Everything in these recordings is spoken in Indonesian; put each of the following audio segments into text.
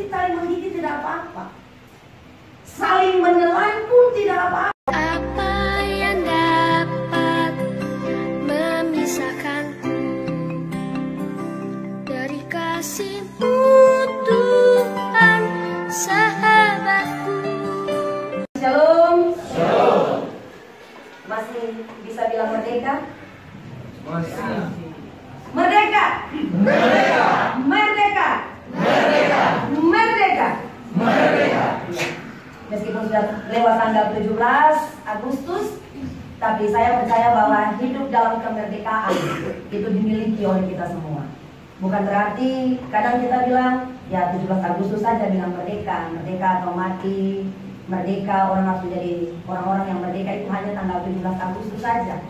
saling menggigit tidak apa-apa. Saling menelan pun tidak apa-apa. Apa yang dapat memisahkanku dari kasih-Mu Tuhan sahabatku? Shalom. Shalom. Masih bisa bilang merdeka? Masih. Merdeka. Merdeka. Merdeka. Merdeka. Merdeka. Merdeka. Meskipun sudah lewat tanggal 17 Agustus, tapi saya percaya bahwa hidup dalam kemerdekaan itu dimiliki oleh kita semua. Bukan berarti kadang kita bilang, ya 17 Agustus saja bilang merdeka, merdeka atau mati, merdeka, orang harus menjadi orang-orang yang merdeka itu hanya tanggal 17 Agustus saja.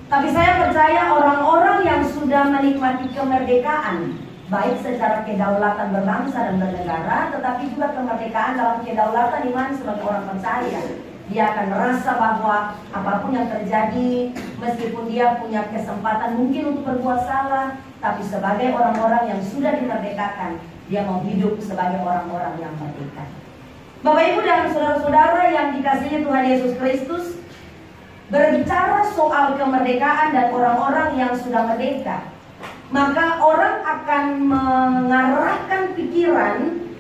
Tapi saya percaya orang-orang yang sudah menikmati kemerdekaan, baik secara kedaulatan berbangsa dan bernegara, tetapi juga kemerdekaan dalam kedaulatan iman sebagai orang percaya. Dia akan merasa bahwa apapun yang terjadi, meskipun dia punya kesempatan mungkin untuk berbuat salah, tapi sebagai orang-orang yang sudah dimerdekakan, dia mau hidup sebagai orang-orang yang merdeka. Bapak Ibu dan saudara-saudara yang dikasihi Tuhan Yesus Kristus, berbicara soal kemerdekaan dan orang-orang yang sudah merdeka, maka orang akan mengarahkan pikiran,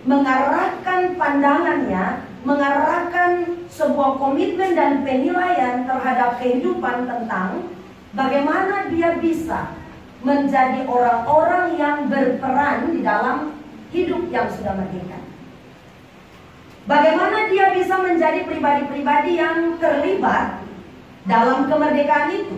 mengarahkan pandangannya, mengarahkan sebuah komitmen dan penilaian terhadap kehidupan tentang bagaimana dia bisa menjadi orang-orang yang berperan di dalam hidup yang sudah merdeka. Bagaimana dia bisa menjadi pribadi-pribadi yang terlibat dalam kemerdekaan itu.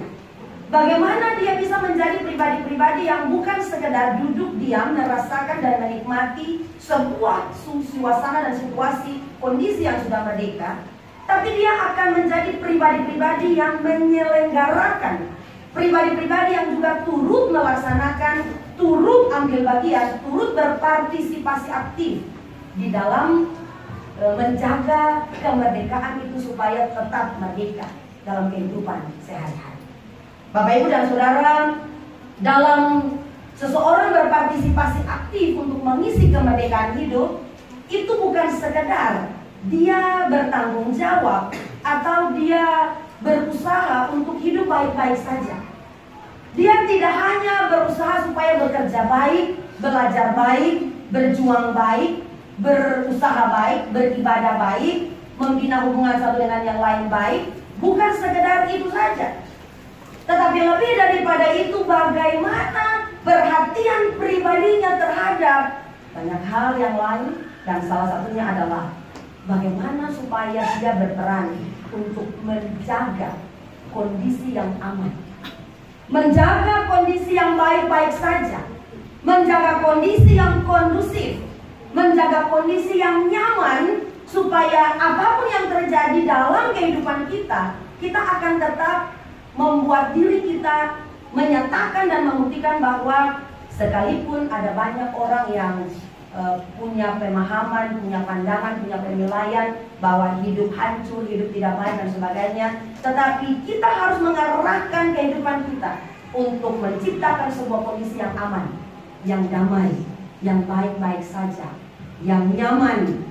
Bagaimana dia bisa menjadi pribadi-pribadi yang bukan sekedar duduk diam, merasakan dan menikmati sebuah suasana dan situasi kondisi yang sudah merdeka, tapi dia akan menjadi pribadi-pribadi yang menyelenggarakan, pribadi-pribadi yang juga turut melaksanakan, turut ambil bagian, turut berpartisipasi aktif di dalam menjaga kemerdekaan itu supaya tetap merdeka dalam kehidupan sehari-hari. Bapak Ibu dan Saudara, dalam seseorang berpartisipasi aktif untuk mengisi kemerdekaan hidup, itu bukan sekedar dia bertanggung jawab atau dia berusaha untuk hidup baik-baik saja. Dia tidak hanya berusaha supaya bekerja baik, belajar baik, berjuang baik, berusaha baik, beribadah baik, membina hubungan satu dengan yang lain baik. Bukan sekedar itu saja, tetapi lebih daripada itu, bagaimana perhatian pribadinya terhadap banyak hal yang lain. Dan salah satunya adalah bagaimana supaya dia berperan untuk menjaga kondisi yang aman, menjaga kondisi yang baik-baik saja, menjaga kondisi yang kondusif, menjaga kondisi yang nyaman, supaya apapun yang terjadi dalam kehidupan kita, kita akan tetap membuat diri kita menyatakan dan membuktikan bahwa sekalipun ada banyak orang yang punya pemahaman, punya pandangan, punya penilaian bahwa hidup hancur, hidup tidak baik dan sebagainya, tetapi kita harus mengarahkan kehidupan kita untuk menciptakan sebuah kondisi yang aman, yang damai, yang baik-baik saja, yang nyaman,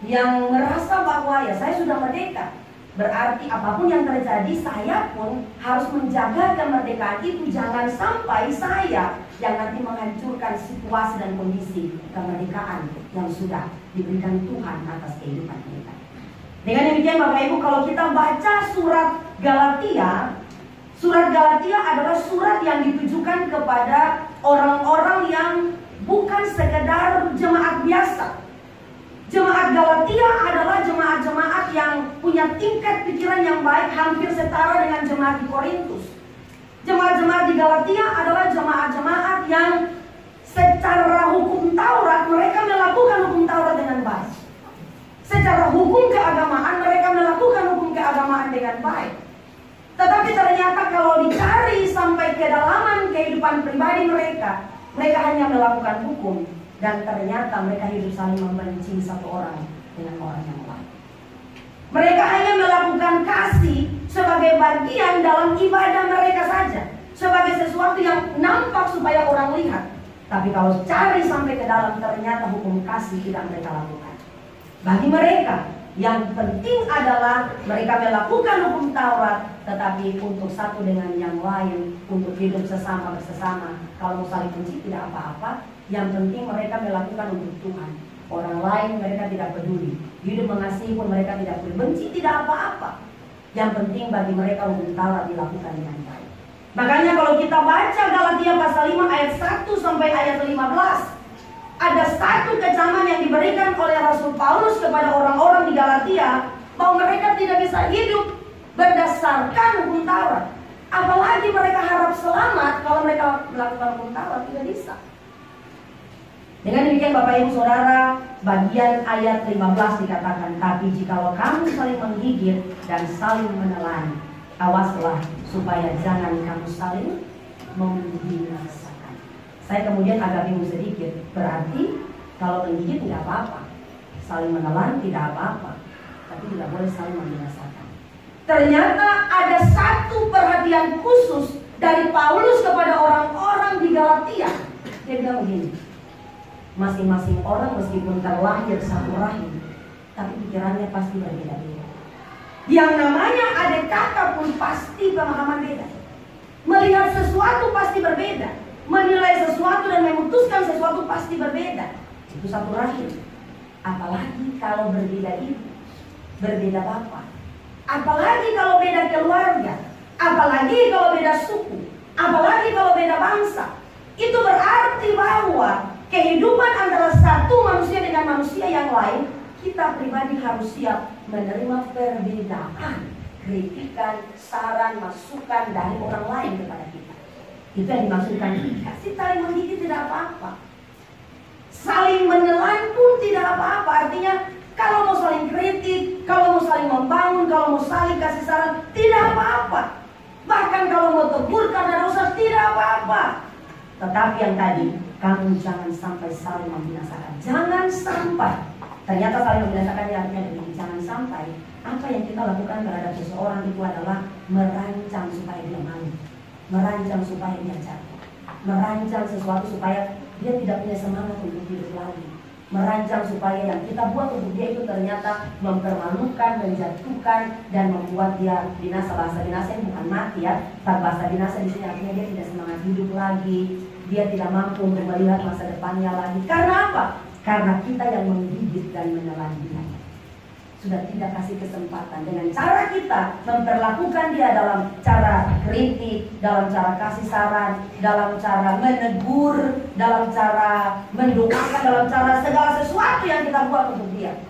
yang merasa bahwa ya saya sudah merdeka. Berarti apapun yang terjadi, saya pun harus menjaga kemerdekaan itu. Jangan sampai saya yang nanti menghancurkan situasi dan kondisi kemerdekaan yang sudah diberikan Tuhan atas kehidupan kita. Dengan demikian Bapak Ibu, kalau kita baca surat Galatia adalah surat yang ditujukan kepada orang-orang yang bukan sekedar jemaat biasa. Jemaat Galatia adalah jemaat-jemaat yang punya tingkat pikiran yang baik, hampir setara dengan jemaat di Korintus. Jemaat-jemaat di Galatia adalah jemaat-jemaat yang secara hukum Taurat mereka melakukan hukum Taurat dengan baik. Secara hukum keagamaan mereka melakukan hukum keagamaan dengan baik. Tetapi ternyata kalau dicari sampai kedalaman kehidupan pribadi mereka, mereka hanya melakukan hukum. Dan ternyata mereka hidup saling membenci satu orang dengan orang yang lain. Mereka hanya melakukan kasih sebagai bagian dalam ibadah mereka saja, sebagai sesuatu yang nampak supaya orang lihat. Tapi kalau cari sampai ke dalam, ternyata hukum kasih tidak mereka lakukan. Bagi mereka, yang penting adalah mereka melakukan hukum Taurat, tetapi untuk satu dengan yang lain, untuk hidup sesama bersama. Kalau mau saling benci tidak apa-apa, yang penting mereka melakukan untuk Tuhan. Orang lain mereka tidak peduli. Hidup mengasihi pun mereka tidak peduli. Benci tidak apa-apa. Yang penting bagi mereka hukum Taurat dilakukan dengan baik. Makanya kalau kita baca Galatia pasal 5 ayat 1 sampai ayat 15, ada satu kecaman yang diberikan oleh Rasul Paulus kepada orang-orang di Galatia, bahwa mereka tidak bisa hidup berdasarkan hukum Taurat. Apalagi mereka harap selamat kalau mereka melakukan hukum Taurat, tidak bisa. Dengan demikian Bapak Ibu Saudara, bagian ayat 15 dikatakan, tapi jikalau kamu saling menggigit dan saling menelan, awaslah supaya jangan kamu saling membinasakan. Saya kemudian agak bingung sedikit. Berarti kalau menggigit tidak apa-apa, saling menelan tidak apa-apa, tapi tidak boleh saling membinasakan. Ternyata ada satu perhatian khusus dari Paulus kepada orang-orang di Galatia. Dia bilang begini, masing-masing orang meskipun terlahir satu rahim, tapi pikirannya pasti berbeda-beda. Yang namanya adik kakak pun pasti pemahaman beda. Melihat sesuatu pasti berbeda. Menilai sesuatu dan memutuskan sesuatu pasti berbeda. Itu satu rahim. Apalagi kalau berbeda ibu, berbeda bapak. Apalagi kalau beda keluarga. Apalagi kalau beda suku. Apalagi kalau beda bangsa. Itu berarti bahwa kehidupan antara satu manusia dengan manusia yang lain, kita pribadi harus siap menerima perbedaan, kritikan, saran, masukan dari orang lain kepada kita. Itu yang dimaksudkan. Kasih saling menggigit tidak apa-apa, saling menelan pun tidak apa-apa. Artinya kalau mau saling kritik, kalau mau saling membangun, kalau mau saling kasih saran, tidak apa-apa. Bahkan kalau mau tegur karena dosa, tidak apa-apa. Tetapi yang tadi, kamu jangan sampai saling membinasakan. Jangan sampai. Ternyata saling membinasakan artinya begini, jangan sampai apa yang kita lakukan terhadap seseorang itu adalah merancang supaya dia malu, merancang supaya dia jatuh, merancang sesuatu supaya dia tidak punya semangat untuk hidup lagi, merancang supaya yang kita buat untuk dia itu ternyata mempermalukan, menjatuhkan, dan membuat dia binasa. Bahasa binasa ini bukan mati ya, tapi bahasa binasa di sini artinya dia tidak semangat hidup lagi, dia tidak mampu untuk melihat masa depannya lagi. Karena apa? Karena kita yang menggigit dan menelan dia. Sudah tidak kasih kesempatan. Dengan cara kita memperlakukan dia dalam cara kritik, dalam cara kasih saran, dalam cara menegur, dalam cara mendoakan, dalam cara segala sesuatu yang kita buat untuk dia.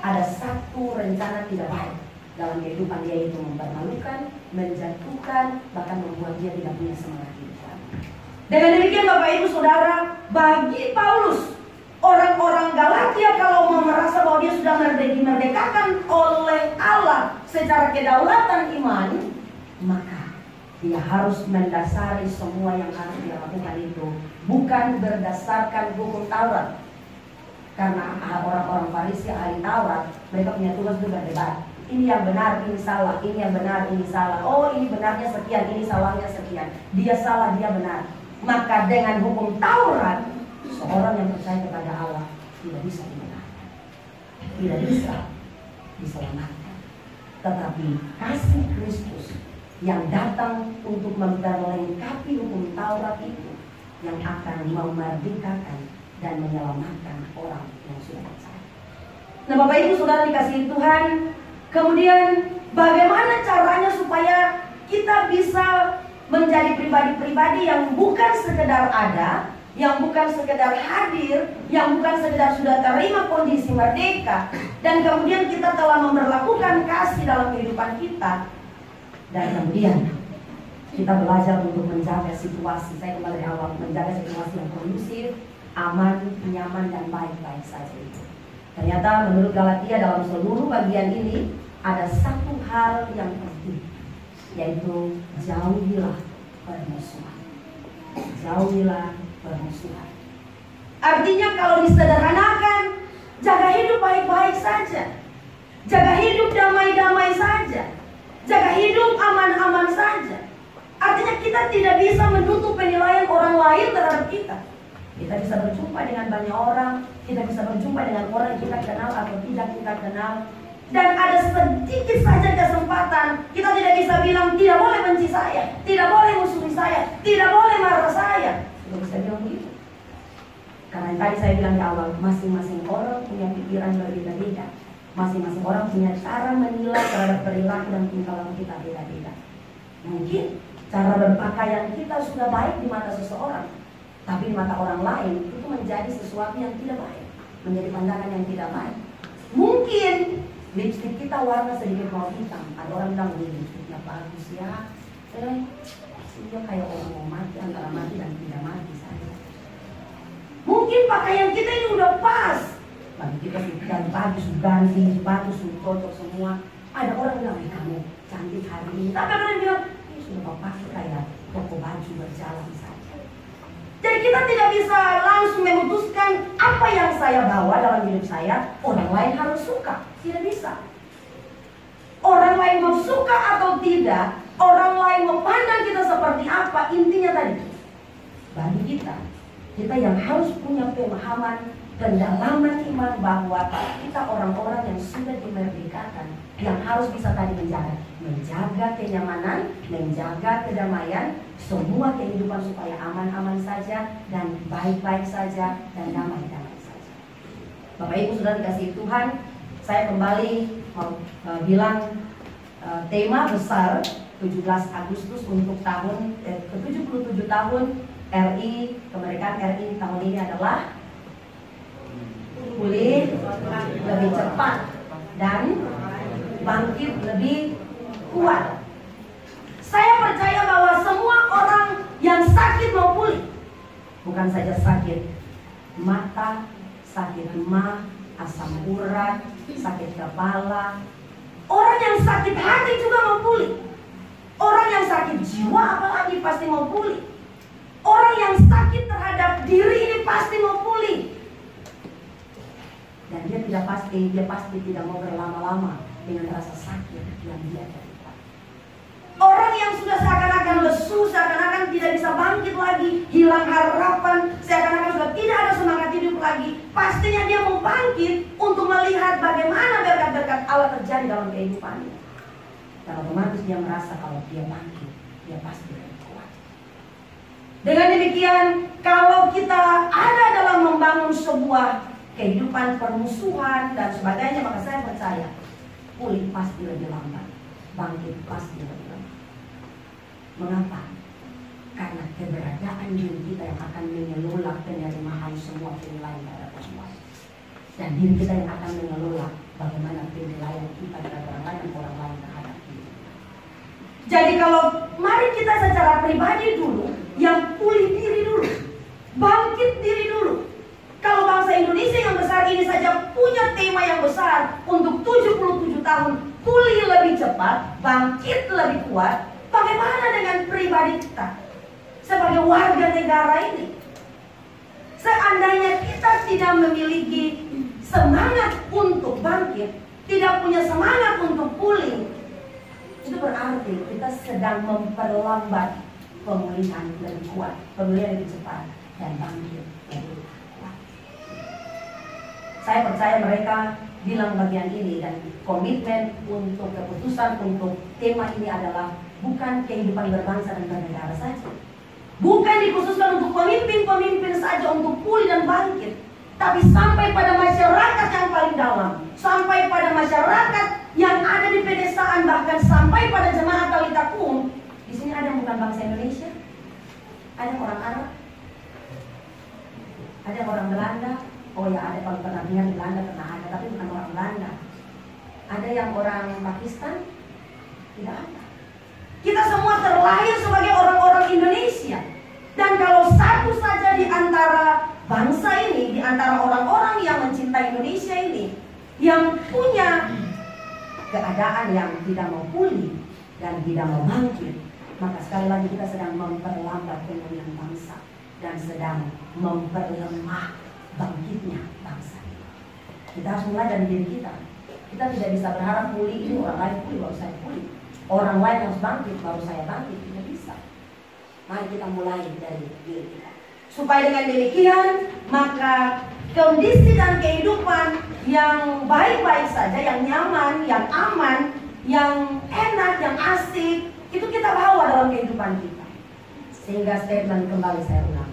Ada satu rencana tidak baik dalam kehidupan dia, itu mempermalukan, menjatuhkan, bahkan membuat dia tidak punya semangat hidup. Dengan demikian Bapak Ibu Saudara, bagi Paulus, orang-orang Galatia kalau mau merasa bahwa dia sudah dimerdekakan oleh Allah secara kedaulatan iman, maka dia harus mendasari semua yang harus dia lakukan itu bukan berdasarkan hukum Taurat. Karena orang-orang Farisi, ahli Taurat, mereka punya tugas untuk berdebat. Ini yang benar, ini salah, ini yang benar, ini salah. Oh, ini benarnya sekian, ini salahnya sekian. Dia salah, dia benar. Maka dengan hukum Taurat, seorang yang percaya kepada Allah tidak bisa dibenarkan, tidak bisa diselamatkan. Tetapi kasih Kristus yang datang untuk memperlengkapi hukum Taurat itu yang akan memerdekakan dan menyelamatkan orang yang sudah percaya. Nah Bapak Ibu Saudara dikasihi Tuhan, kemudian bagaimana caranya supaya kita bisa menjadi pribadi-pribadi yang bukan sekedar ada, yang bukan sekedar hadir, yang bukan sekedar sudah terima kondisi merdeka, dan kemudian kita telah memperlakukan kasih dalam kehidupan kita, dan kemudian kita belajar untuk menjaga situasi. Saya kembali dari awal, menjaga situasi yang kondusif, aman, nyaman, dan baik-baik saja itu. Ternyata menurut Galatia dalam seluruh bagian ini ada satu hal yang penting, yaitu jauhilah permusuhan. Jauhilah permusuhan. Artinya kalau disederhanakan, jaga hidup baik-baik saja, jaga hidup damai-damai saja, jaga hidup aman-aman saja. Artinya kita tidak bisa menutup penilaian orang lain terhadap kita. Kita bisa berjumpa dengan banyak orang, kita bisa berjumpa dengan orang yang kita kenal atau tidak kita kenal. Dan ada sedikit saja kesempatan, kita tidak bisa bilang tidak boleh benci saya, tidak boleh musuhi saya, tidak boleh marah saya. Tidak bisa bilang begitu. Karena yang tadi saya bilang di awal, masing-masing orang punya pikiran berbeda-beda. Masing-masing orang punya cara menilai terhadap perilaku dan tingkah laku kita beda-beda. Mungkin cara berpakaian kita sudah baik di mata seseorang, tapi di mata orang lain itu menjadi sesuatu yang tidak baik, menjadi pandangan yang tidak baik. Mungkin lipstik kita warna sedikit mau hitam, ada orang bilang lipstiknya bagus ya, dia kayak orang mau mati, antara mati dan tidak mati saja. Mungkin pakaian kita ini udah pas, bagi kita sudah bagus, ganti sepatu, sudah cocok semua. Ada orang bilang, kamu cantik hari ini, tapi ada orang bilang, sudah bapak kayak toko baju berjalan saja. Jadi kita tidak bisa langsung memutuskan apa yang saya bawa dalam hidup saya, orang lain harus suka. Tidak bisa. Orang lain mau suka atau tidak, orang lain mau pandang kita seperti apa, intinya tadi, bagi kita yang harus punya pemahaman pendalaman iman bahwa kita orang-orang yang sudah dimerdekakan, yang harus bisa tadi menjaga kenyamanan, menjaga kedamaian, semua kehidupan supaya aman-aman saja dan baik-baik saja dan damai-damai saja. Bapak Ibu sudah dikasih Tuhan, saya kembali mau bilang tema besar 17 Agustus untuk tahun ke-77 tahun RI, kemerdekaan RI tahun ini adalah pulih lebih cepat dan bangkit lebih kuat. Saya percaya bahwa semua orang yang sakit mau pulih. Bukan saja sakit mata, sakit mah, asam urat, sakit kepala. Orang yang sakit hati juga mau pulih. Orang yang sakit jiwa apalagi pasti mau pulih. Orang yang sakit terhadap diri ini pasti mau pulih. Dan dia pasti tidak mau berlama-lama dengan rasa sakit yang dia derita. Orang yang sudah seakan-akan lesu, seakan-akan tidak bisa bangkit lagi, hilang harapan, seakan-akan sudah tidak ada semangat hidup lagi, pastinya dia mau bangkit untuk melihat bagaimana berkat-berkat Allah terjadi dalam kehidupannya. Dan otomatis dia merasa kalau dia bangkit, dia pasti lebih kuat. Dengan demikian, kalau kita ada dalam membangun sebuah kehidupan permusuhan dan sebagainya, maka saya percaya pulih pasti lebih lambat, bangkit pasti lebih lambat. Mengapa? Karena keberadaan diri kita yang akan mengelola penerimaan semua penilaian terhadap Tuhan, dan diri kita yang akan mengelola bagaimana penilaian kita terhadap orang lain dan orang lain terhadap diri kita. Jadi kalau mari kita secara pribadi dulu, yang pulih diri dulu, bangkit diri dulu. Kalau bangsa Indonesia yang besar ini saja punya tema yang besar untuk 77 tahun, pulih lebih cepat, bangkit lebih kuat, bagaimana dengan pribadi kita sebagai warga negara ini? Seandainya kita tidak memiliki semangat untuk bangkit, tidak punya semangat untuk pulih, itu berarti kita sedang memperlambat pemulihan lebih kuat, pemulihan lebih cepat, dan bangkit lebih kuat. Saya percaya mereka bilang bagian ini, dan komitmen untuk keputusan untuk tema ini adalah bukan kehidupan berbangsa dan bernegara saja, bukan dikhususkan untuk pemimpin-pemimpin saja untuk pulih dan bangkit, tapi sampai pada masyarakat yang paling dalam, sampai pada masyarakat yang ada di pedesaan, bahkan sampai pada jemaat Talita Kum. Di sini ada yang bukan bangsa Indonesia, ada orang Arab, ada orang Belanda. Oh ya, ada, kalau pernah dengar di Belanda pernah ada, tapi bukan orang Belanda. Ada yang orang Pakistan, tidak ada. Kita semua terlahir sebagai orang-orang Indonesia. Dan kalau satu saja di antara bangsa ini, di antara orang-orang yang mencintai Indonesia ini, yang punya keadaan yang tidak mau pulih dan tidak mau bangkit, maka sekali lagi kita sedang memperlambat pemulihan bangsa dan sedang memperlemah bangkitnya bangsa. Kita harus mulai dari diri kita. Kita tidak bisa berharap pulih ini orang lain pulih baru saya pulih, orang lain harus bangkit baru saya bangkit. Tidak bisa. Mari kita mulai dari diri kita. Supaya dengan demikian, maka kondisi dan kehidupan yang baik-baik saja, yang nyaman, yang aman, yang enak, yang asik, itu kita bawa dalam kehidupan kita. Sehingga statement kembali saya ulang,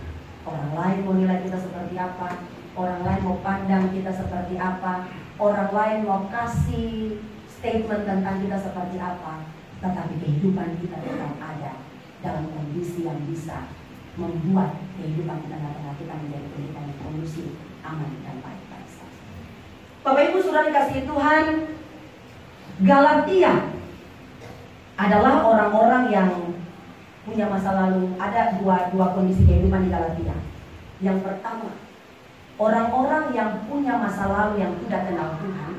orang lain mau nilai kita seperti apa, orang lain mau pandang kita seperti apa, orang lain mau kasih statement tentang kita seperti apa, tetapi kehidupan kita tetap ada dalam kondisi yang bisa membuat kehidupan kita tengah-tengah kita menjadi kehidupan yang kondusif, aman dan baik-baik saja. Bapak Ibu Saudara dikasihi Tuhan, Galatia adalah orang-orang yang punya masa lalu. Ada dua kondisi kehidupan di Galatia. Yang pertama, orang-orang yang punya masa lalu yang tidak kenal Tuhan,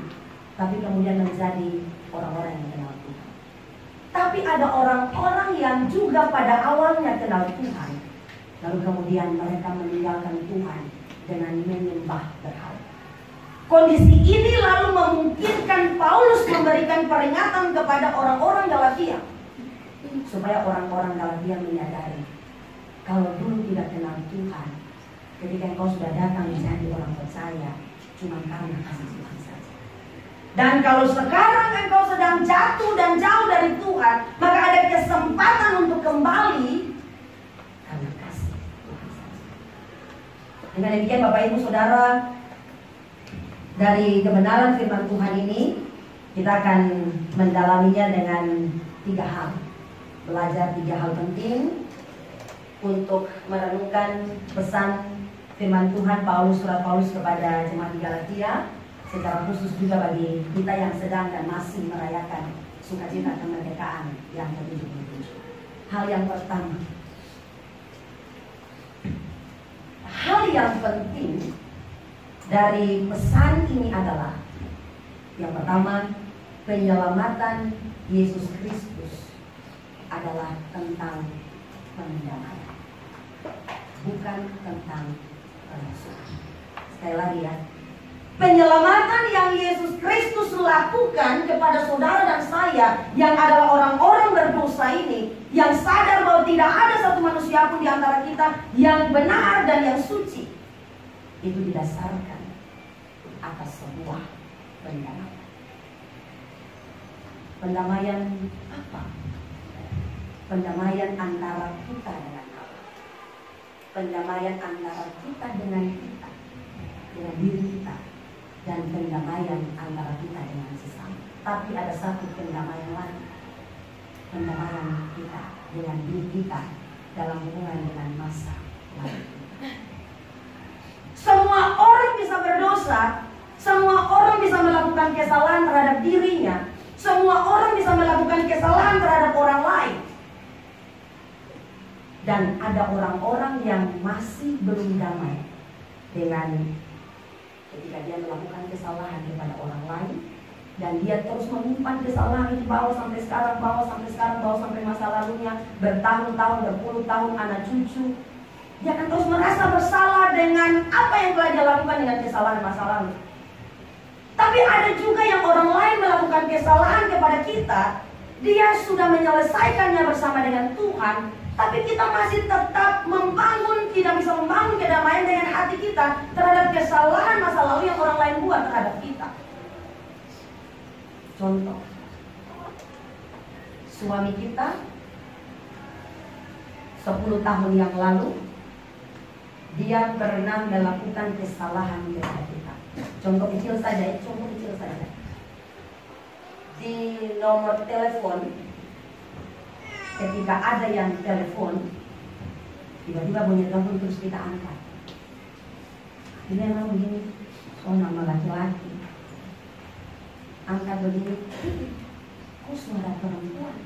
tapi kemudian menjadi orang-orang yang kenal Tuhan. Tapi ada orang-orang yang juga pada awalnya kenal Tuhan, lalu kemudian mereka meninggalkan Tuhan dengan menyembah berhala. Kondisi ini lalu memungkinkan Paulus memberikan peringatan kepada orang-orang Galatia, supaya orang-orang Galatia menyadari, kalau dulu tidak kenal Tuhan, ketika engkau sudah datang menjadi orang percaya, cuma karena kasih Tuhan saja. Dan kalau sekarang engkau sedang jatuh dan jauh dari Tuhan, maka ada kesempatan untuk kembali karena kasih Tuhan saja. Dengan demikian Bapak Ibu Saudara, dari kebenaran firman Tuhan ini, kita akan mendalaminya dengan 3 hal. Belajar 3 hal penting untuk merenungkan pesan firman Tuhan surat Paulus kepada jemaat di Galatia, secara khusus juga bagi kita yang sedang dan masih merayakan sukacita kemerdekaan yang ke-77. Hal yang pertama, hal yang penting dari pesan ini adalah, yang pertama, penyelamatan Yesus Kristus adalah tentang pendamaian, bukan tentang pemusuhan. Sekali lagi ya, penyelamatan yang Yesus Kristus lakukan kepada saudara dan saya yang adalah orang-orang berdosa ini, yang sadar bahwa tidak ada satu manusia pun di antara kita yang benar dan yang suci, itu didasarkan atas sebuah pendamaian. Pendamaian apa? Pendamaian antara kita dengan Allah, pendamaian antara kita dengan diri kita, dan pendamaian antara kita dengan sesama. Tapi ada satu pendamaian lagi, pendamaian kita dengan diri kita dalam hubungan dengan masa lalu. Semua orang bisa berdosa, semua orang bisa melakukan kesalahan terhadap dirinya, semua orang bisa melakukan kesalahan terhadap orang lain. Dan ada orang-orang yang masih belum damai dengan ketika dia melakukan kesalahan kepada orang lain, dan dia terus menyimpan kesalahan itu, bawa sampai sekarang, bawa sampai masa lalunya, bertahun-tahun, berpuluh tahun, anak cucu. Dia akan terus merasa bersalah dengan apa yang telah dia lakukan dengan kesalahan masa lalu. Tapi ada juga yang orang lain melakukan kesalahan kepada kita, dia sudah menyelesaikannya bersama dengan Tuhan, tapi kita masih tetap tidak bisa membangun kedamaian dengan hati kita terhadap kesalahan masa lalu yang orang lain buat terhadap kita. Contoh, suami kita 10 tahun yang lalu, dia pernah melakukan kesalahan kepada kita. Contoh kecil saja. Di nomor telepon, ketika ada yang telepon, tiba-tiba bunyi telepon terus kita angkat. Ini memang begini, nama laki-laki. Angkat begini, kok suara perempuan?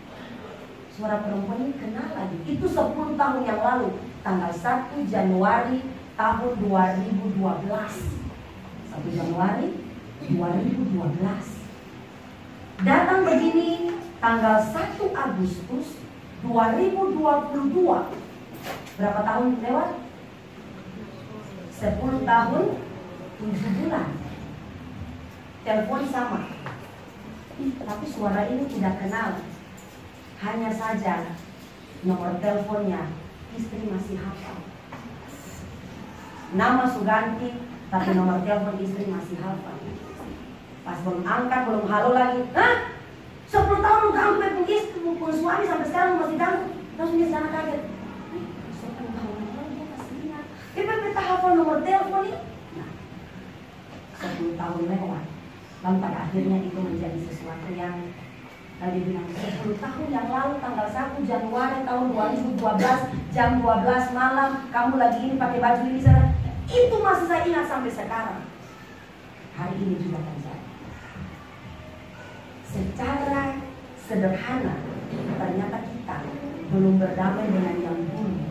Suara perempuan ini kenal lagi. Itu 10 tahun yang lalu, tanggal 1 Januari tahun 2012. 1 Januari 2012. Datang begini tanggal 1 Agustus 2022. Berapa tahun lewat? 10 tahun 7 bulan. Telepon sama, tapi suara ini tidak kenal. Hanya saja nomor teleponnya istri masih hafal. Nama Suganti, tapi nomor telepon istri masih hafal. Pas belum angkat, belum halo lagi. Hah? 10 tahun ganggu pun istri, pun suami sampai sekarang masih ganggu. Langsung dia sana kaget. 10 tahun lalu dia masih ingat. Kita hafal nomor telepon ini. Nah, 10 tahun lewat. Lalu pada akhirnya itu menjadi sesuatu yang tadi bilang 10 tahun yang lalu tanggal 1 Januari tahun 2012 jam 12 malam kamu lagi ini pakai baju ini sana. Itu masih saya ingat sampai sekarang. Hari ini juga terjadi. Secara sederhana ternyata kita belum berdamai dengan yang dulu.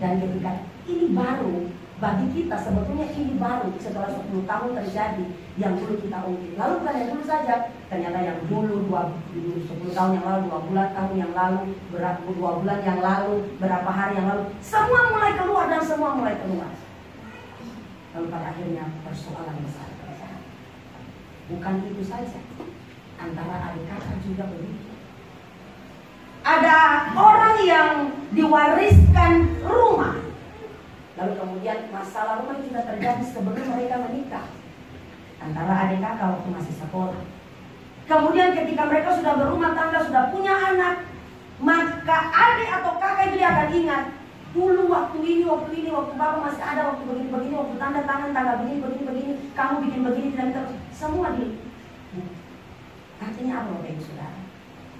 Dan ketika ini baru bagi kita, sebetulnya ini baru setelah 10 tahun terjadi yang dulu kita ungkit. Lalu bukan yang dulu saja, ternyata yang dulu 10 tahun yang lalu, 2 bulan tahun yang lalu, 2 bulan yang lalu, berapa hari yang lalu, semua mulai keluar dan semua mulai keluar. Lalu pada akhirnya persoalan besar terjadi. Bukan itu saja, antara adik kakak juga begitu. Ada orang yang diwariskan rumah, lalu kemudian masalah rumah juga terjadi sebelum mereka menikah. Antara adik kakak waktu masih sekolah. Kemudian ketika mereka sudah berumah tangga, sudah punya anak, maka adik atau kakak itu dia akan ingat, dulu waktu ini, waktu bapak masih ada, waktu begini, waktu tanda tangan, tanggal begini, kamu bikin begini, dan terus semua di. Artinya apa Bapak Ibu Saudara?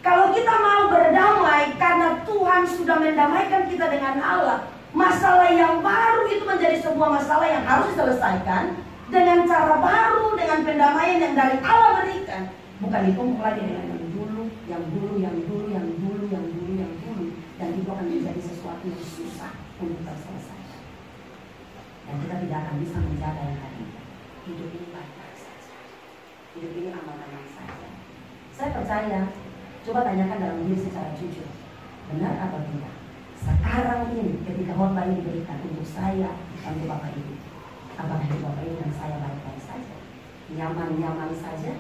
Kalau kita mau berdamai karena Tuhan sudah mendamaikan kita dengan Allah, masalah yang baru itu menjadi sebuah masalah yang harus diselesaikan dengan cara baru, dengan pendamaian yang dari Allah berikan. Bukan ditumpuk lagi dengan yang dulu. Dan itu akan menjadi sesuatu yang susah untuk terselesaikan. Dan kita tidak akan bisa menjaga yang tadi. Hidup ini baik-baik saja. Hidup ini aman-aman saja. Saya percaya, coba tanyakan dalam diri secara jujur, benar atau tidak? Sekarang ini ketika khotbah ini diberikan untuk saya, untuk Bapak Ibu, apakah hidup Bapak Ibu dan saya baik-baik saja? Nyaman-nyaman saja?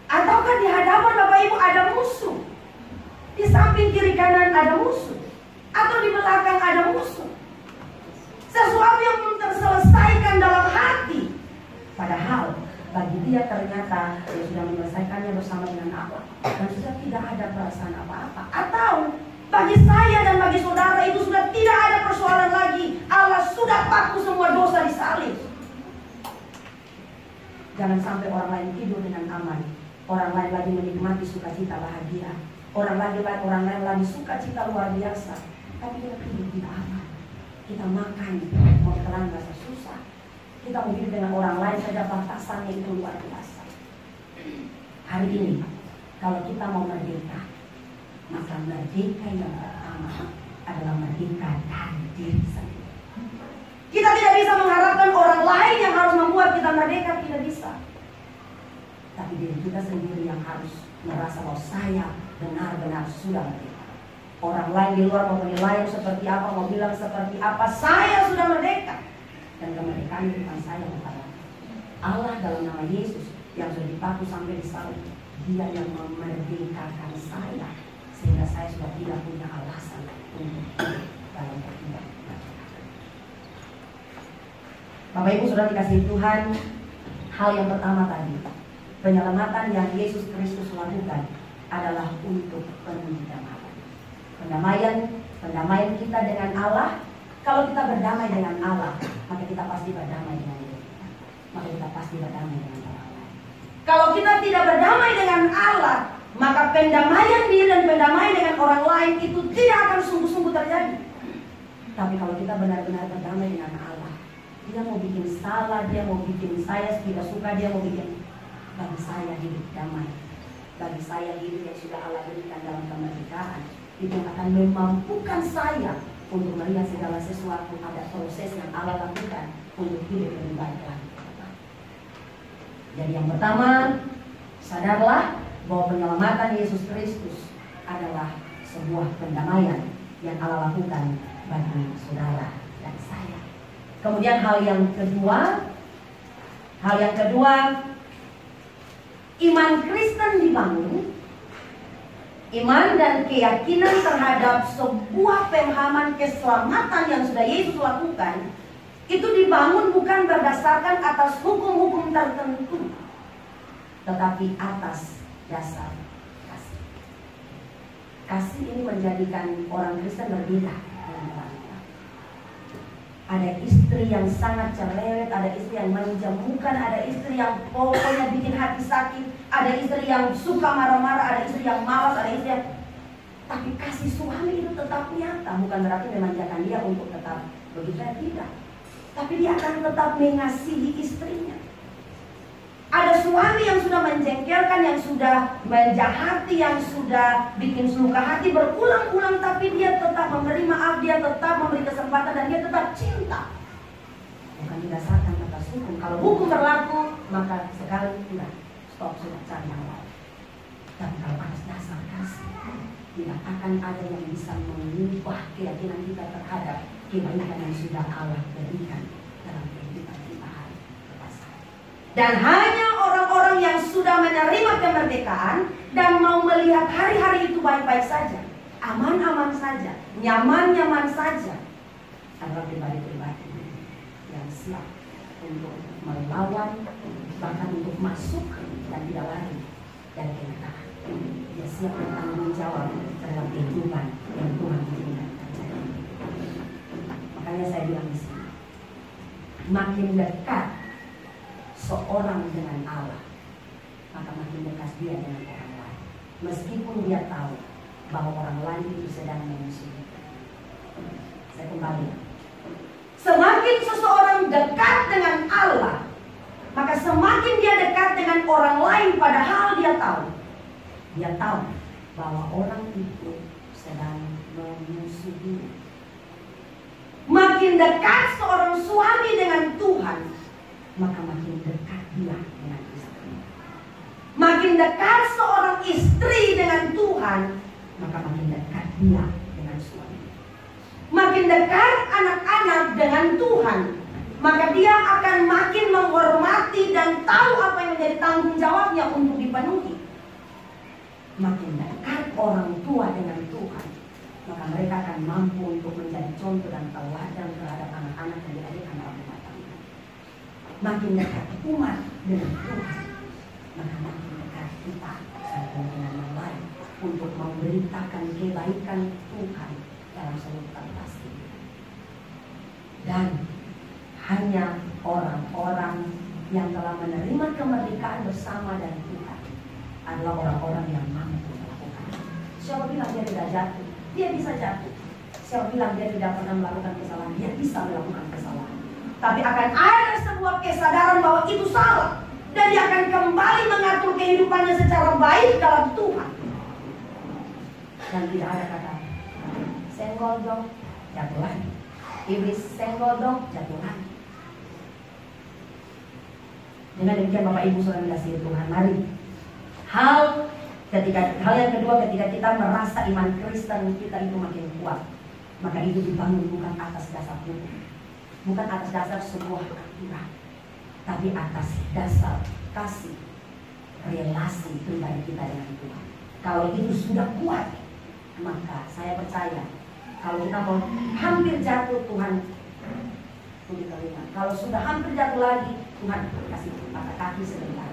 Ataukah di hadapan Bapak Ibu ada musuh? Di samping kiri kanan ada musuh, atau di belakang ada musuh. Sesuatu yang belum terselesaikan dalam hati. Padahal bagi dia ternyata dia sudah menyelesaikannya bersama dengan Allah dan sudah tidak ada perasaan apa-apa. Atau bagi saya dan bagi saudara itu sudah tidak ada persoalan lagi. Allah sudah paku semua dosa disalib. Jangan sampai orang lain tidur dengan aman, orang lain lagi menikmati sukacita bahagia, orang lain lagi sukacita luar biasa, tapi kita tidur tidak aman. Kita makan mau telan rasa susah. Kita mau hidup dengan orang lain saja batasannya itu luar biasa. Hari ini kalau kita mau merdeka, maka merdeka yang pertama adalah merdeka dari diri sendiri. Kita tidak bisa mengharapkan orang lain yang harus membuat kita merdeka, tidak bisa. Tapi diri kita sendiri yang harus merasa bahwa saya benar-benar sudah merdeka. Orang lain di luar mau menilai seperti apa, mau bilang seperti apa, saya sudah merdeka. Dan kemerdekaan itu bukan saya, bukan Allah dalam nama Yesus yang sudah dipaku sampai disalib. Dia yang memerdekakan saya, sehingga saya sudah tidak punya alasan untuk hidup dalam ketidakmerdekakan. Bapak Ibu sudah dikasih Tuhan, hal yang pertama tadi, penyelamatan yang Yesus Kristus lakukan adalah untuk pendamaian kita dengan Allah. Kalau kita berdamai dengan Allah, maka kita pasti berdamai dengan diri kita. Maka kita pasti berdamai dengan orang lain. Kalau kita tidak berdamai dengan Allah, maka pendamaian diri dan pendamaian dengan orang lain itu tidak akan sungguh-sungguh terjadi. Tapi kalau kita benar-benar berdamai dengan Allah, dia mau bikin salah, dia mau bikin saya tidak suka, dia mau bikin, bagi saya hidup damai, bagi saya hidup yang sudah Allah berikan dalam kemerdekaan, itu akan memampukan saya untuk melihat segala sesuatu, ada proses yang Allah lakukan untuk hidup lebih baik lagi. Jadi yang pertama, sadarlah bahwa penyelamatan Yesus Kristus adalah sebuah pendamaian yang Allah lakukan bagi saudara dan saya. Kemudian hal yang kedua, iman Kristen dibangun. Iman dan keyakinan terhadap sebuah pemahaman keselamatan yang sudah Yesus lakukan itu dibangun bukan berdasarkan atas hukum-hukum tertentu, tetapi atas dasar kasih. Kasih ini menjadikan orang Kristen berbeda dengan wanita. Ada istri yang sangat cerewet, ada istri yang menjemukan, ada istri yang pokoknya bikin hati sakit, ada istri yang suka marah-marah, ada istri yang malas, ada istri yang... Tapi kasih suami itu tetap nyata, bukan berarti memanjakan dia untuk tetap begitu, tidak. Tapi dia akan tetap mengasihi istrinya. Ada suami yang sudah menjengkelkan, yang sudah menjahati, yang sudah bikin luka hati berulang-ulang, tapi dia tetap memberi maaf, dia tetap memberi kesempatan, dan dia tetap cinta. Bukan didasarkan atas hukum. Kalau hukum berlaku, maka sekali sudah stop, sudah cari yang lain. Dan kalau atas dasar kasih, tidak akan ada yang bisa mengubah keyakinan kita terhadap kebaikan yang sudah Allah berikan dalam kehidupan kita hari lepas. Dan hanya orang-orang yang sudah menerima kemerdekaan dan mau melihat hari-hari itu baik-baik saja, aman-aman saja, nyaman-nyaman saja, adalah pribadi-pribadi yang siap untuk melawan, bahkan untuk masuk dan tidak lari dari kenyataan. Dia siap bertanggung jawab terhadap kehidupan yang Tuhan berikan. Makanya saya bilang di sini, makin dekat seorang dengan Allah, maka makin dekat dia dengan orang lain. Meskipun dia tahu bahwa orang lain itu sedang memusuhi. Saya kembali. Semakin seseorang dekat dengan Allah, maka semakin dia dekat dengan orang lain, padahal dia tahu bahwa orang itu sedang memusuhi. Makin dekat seorang suami dengan Tuhan, maka makin dekat dia dengan istri. Makin dekat seorang istri dengan Tuhan, maka makin dekat dia dengan suami. Makin dekat anak-anak dengan Tuhan, maka dia akan makin menghormati dan tahu apa yang menjadi tanggung jawabnya untuk dipenuhi. Makin dekat orang tua dengan Tuhan, maka mereka akan mampu untuk menjadi contoh dan teladan terhadap anak-anak yang dilahirkan dalam rumah tangga. Makin dekat umat dengan Tuhan, maka makin dekat kita satu dengan yang lain untuk memberitakan kebaikan Tuhan dalam seluruh pasti. Dan hanya orang-orang yang telah menerima kemerdekaan bersama dengan Tuhan adalah orang-orang yang mampu melakukan. Siapa bilang dia tidak jatuh? Dia bisa jatuh. Siapa bilang dia tidak pernah melakukan kesalahan? Dia bisa melakukan kesalahan. Tapi akan ada sebuah kesadaran bahwa itu salah, dan dia akan kembali mengatur kehidupannya secara baik dalam Tuhan. Dan tidak ada kata senggol dong, jatuh lagi. Iblis senggol dong, jatuh lagi. Dengan demikian Bapak Ibu Saudara dikasihi Tuhan, mari hal yang kedua, ketika kita merasa iman Kristen kita itu makin kuat, maka itu dibangun bukan atas dasar hukum, bukan atas dasar sebuah aturan, tapi atas dasar kasih, relasi pribadi kita dengan Tuhan. Kalau itu sudah kuat, maka saya percaya kalau kita mau hampir jatuh, Tuhan tulis telinga. Kalau sudah hampir jatuh lagi, Tuhan kasih patah kaki sebentar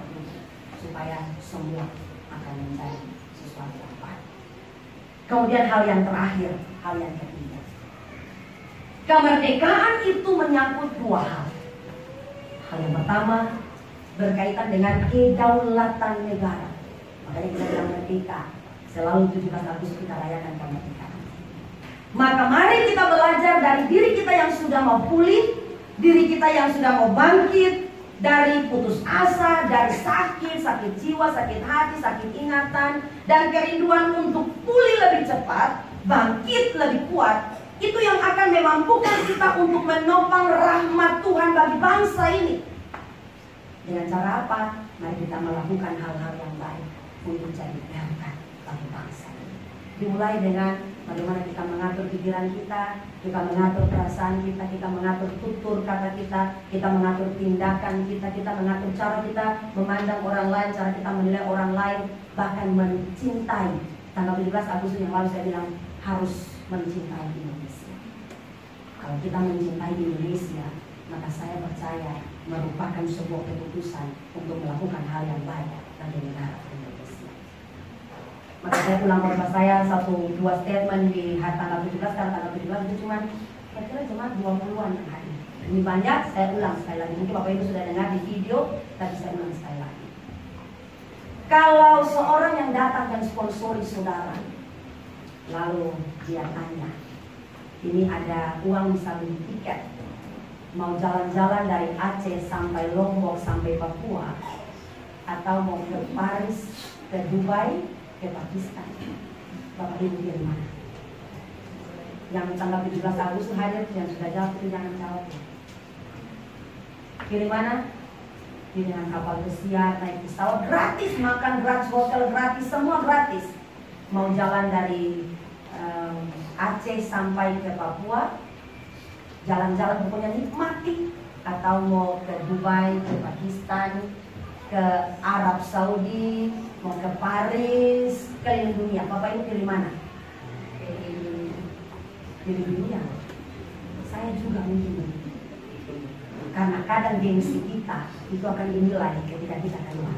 supaya semua akan menjadi sesuatu yang baik. Kemudian hal yang terakhir, hal yang ketiga, kemerdekaan itu menyangkut dua hal. Hal yang pertama berkaitan dengan kedaulatan negara. Makanya kita bilang merdeka, selalu 17 Agustus kita rayakan kemerdekaan. Maka mari kita belajar dari diri kita yang sudah mau pulih, diri kita yang sudah mau bangkit dari putus asa, dari sakit jiwa, sakit hati, sakit ingatan, dan kerinduan untuk pulih lebih cepat, bangkit lebih kuat. Itu yang akan memampukan kita untuk menopang rahmat Tuhan bagi bangsa ini. Dengan cara apa? Mari kita melakukan hal-hal yang baik untuk jadi berkat bagi bangsa ini. Dimulai dengan bagaimana kita mengatur pikiran kita mengatur perasaan kita mengatur tutur kata kita mengatur tindakan kita mengatur cara kita memandang orang lain, cara kita menilai orang lain, bahkan mencintai. Tanggal 17 Agustus yang lalu saya bilang harus mencintai Indonesia. Kalau kita mencintai Indonesia, maka saya percaya merupakan sebuah keputusan untuk melakukan hal yang baik bagi negara Indonesia. Maka saya ulang khotbah saya 1-2 statement di tanggal 17, karena tanggal 17 itu cuma kira-kira cuma 20-an yang hadir. Ini banyak, saya ulang sekali lagi. Mungkin Bapak Ibu sudah dengar di video, tapi saya ulang sekali lagi. Kalau seorang yang datang dan sponsori saudara, lalu dia tanya, ini ada uang bisa beli tiket, mau jalan-jalan dari Aceh sampai Lombok sampai Papua, atau mau ke Paris, ke Dubai, ke Pakistan, Bapak Ibu pilih mana? Yang tanggal 17 Agustus hadir, yang sudah jawab itu jangan jawab. Pilih mana? Pilih dengan kapal pesiar, naik pesawat gratis, makan gratis, hotel gratis, semua gratis. Mau jalan dari Aceh sampai ke Papua, jalan-jalan pokoknya nikmati. Atau mau ke Dubai, ke Pakistan, ke Arab Saudi, mau ke Paris, keliling dunia. Bapak Ibu pilih mana? Pilih dunia. Saya juga mungkin. Karena kadang gengsi kita itu akan dinilai ketika kita keluar.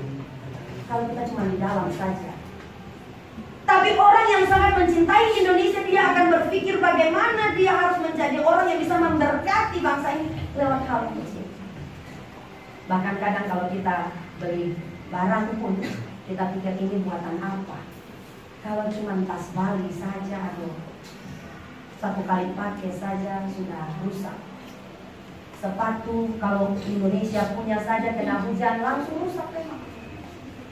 Kalau kita cuma di dalam saja. Tapi orang yang sangat mencintai Indonesia, dia akan berpikir bagaimana dia harus menjadi orang yang bisa memberkati bangsa ini lewat hal yang kecil. Bahkan kadang kalau kita beli barang pun, kita pikir ini buatan apa. Kalau cuma tas Bali saja atau 1 kali pakai saja sudah rusak. Sepatu kalau Indonesia punya saja kena hujan langsung rusak memang.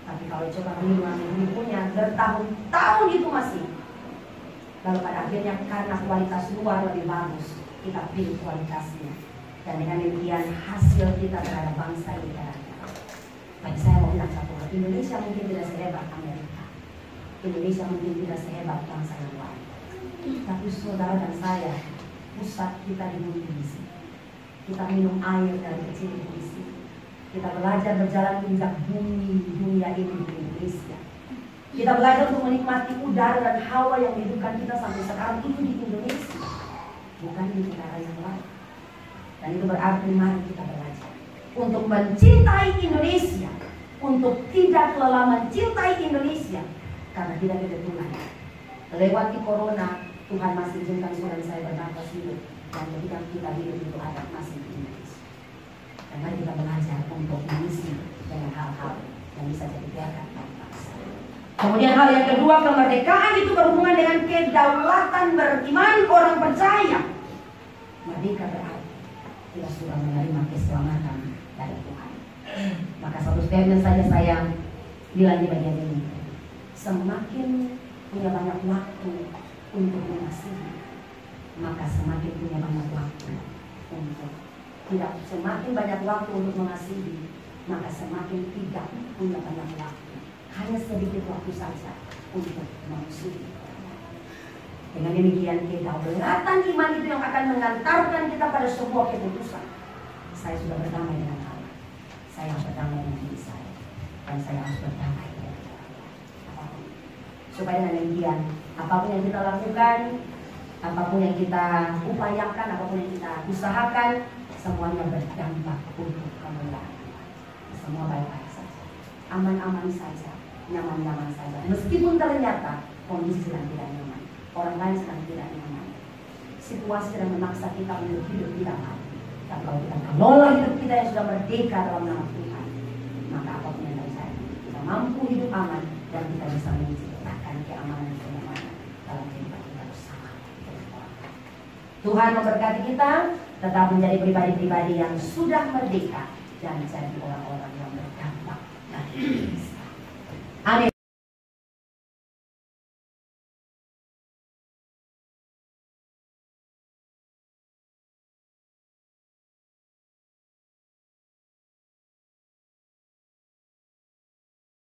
Tapi kalau coba beli punya bertahun-tahun itu masih. Lalu pada akhirnya karena kualitas luar lebih bagus, kita pilih kualitasnya. Dan dengan demikian hasil kita terhadap bangsa ini negara. Tapi saya mau bilang satu hal, Indonesia mungkin tidak sehebat Amerika. Indonesia mungkin tidak sehebat bangsa yang lain. Tapi saudara dan saya, pusat kita di bumi ini. Kita minum air dari kecil di sini. Kita belajar berjalan menginjak bumi dunia ini di Indonesia. Kita belajar untuk menikmati udara dan hawa yang dihidupkan kita sampai sekarang itu di Indonesia, bukan di negara yang lain. Dan itu berarti mari kita belajar untuk mencintai Indonesia, untuk tidak lelah mencintai Indonesia, karena tidak kebetulan lewati corona Tuhan masih izinkan saudara saya bernafas hidup. Dan ketika kita hidup itu ada masih di Indonesia. Dan mari kita belajar untuk mengisi dengan hal-hal yang bisa jadi berkat bagi bangsa. Kemudian hal yang kedua, kemerdekaan itu berhubungan dengan kedaulatan beriman orang percaya. Merdeka berarti kita sudah menerima keselamatan dari Tuhan. Maka satu statement saja saya bilang di bagian ini. Semakin punya banyak waktu untuk mengasihi, maka semakin punya banyak waktu untuk tidak semakin banyak waktu untuk mengasihi, maka semakin tidak punya banyak waktu, hanya sedikit waktu saja untuk mengasihi. Dengan demikian kedaulatan iman itu yang akan mengantarkan kita pada sebuah keputusan. Saya sudah berdamai dengan Allah, saya harus berdamai dengan diri saya, dan saya harus berdamai dengan Allah. Supaya dengan demikian apapun yang kita lakukan, apapun yang kita upayakan, apapun yang kita usahakan, semuanya berdampak untuk kemuliaan. Semua baik-baik saja, aman-aman saja, nyaman-nyaman saja. Meskipun ternyata kondisi sedang tidak nyaman, orang lain sedang tidak nyaman, situasi sedang memaksa kita untuk hidup tidak baik. Dan kalau kita kelola hidup kita yang sudah merdeka dalam nama Tuhan, maka apapun yang terjadi, kita mampu hidup aman dan kita bisa menciptakan keamanan dan kenyamanan dalam kehidupan kita bersama. Tuhan memberkati kita tetap menjadi pribadi-pribadi yang sudah merdeka dan jadi orang-orang yang merdeka.